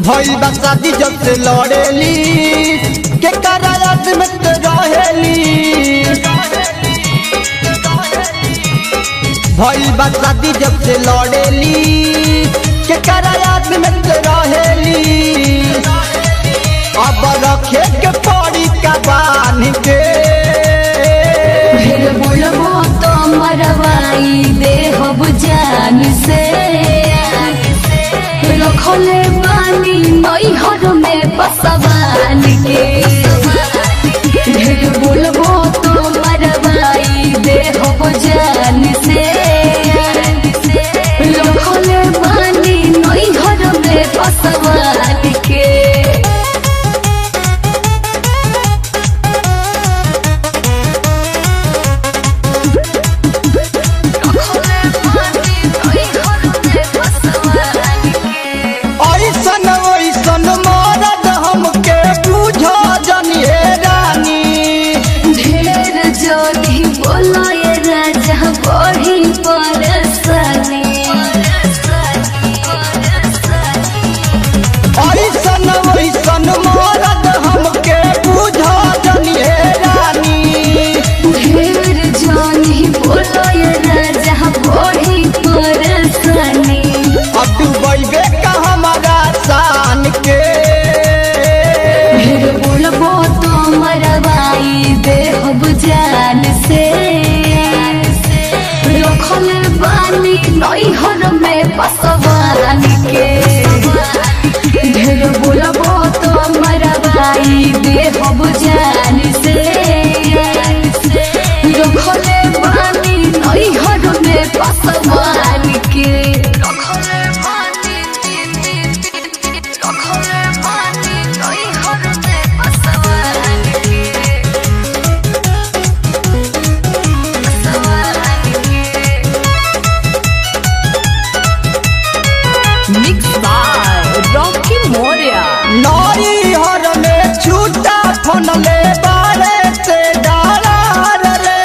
भइल बा शादी जब से लड़ेली के करायात में तो रहेली। भइल बा शादी जब से लड़ेली के करायात में तो रहेली। अब रखे के पड़ी का बांध के फिर बोलबो तो मरवाई दे हब जान से। रखले बानी नैहर में बसवान के। फिर बोलबो तो मरवाई दे हब जान से। रखले बानी नैहर में बसवान के। जान से रखले बानी नैहर में बसवान के। ढेर बोलबो तो मरवाई दे हब जान से। रखले बानी नैहर में बसवान के। नैहर में छूटा फनले बारे से डाला रे।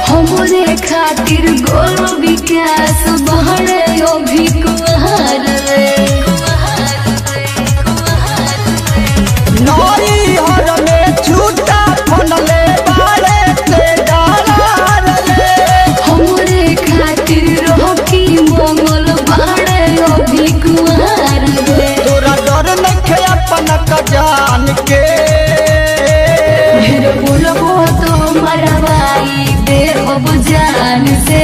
हमरे खातिर गोल विकास बहरे अभी कुहार रे। नैहर में छूटा फनले बारे से डाला रे। हमरे खातिर रोकी मंगल बहरे अभी कुहार रे। तोरा डर नखे अपन का जान के। फिर बोलबो तो मरवाई दे हब जान से।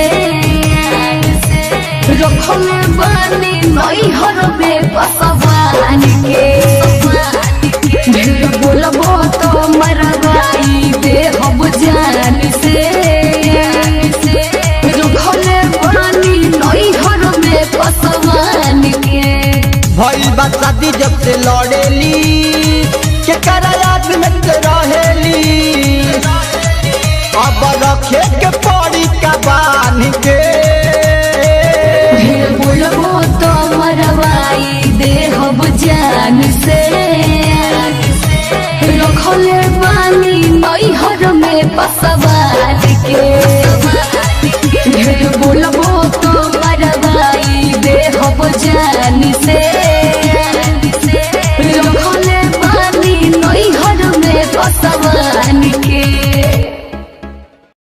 रखले बानी नैहर में बसवान के। फिर बोलबो तो मरवाई दे हब जान से। रखले बानी नैहर में बसवान के। भइल बा शादी जब से लड़ेली के करायात में तो रहेली। अब रखे के पड़ी का बांध के फिर बोलबो तो मरवाई दे हब जान से। रखले बानी नैहर में बसवान के। फिर बोलबो तो मरवाई दे हब जान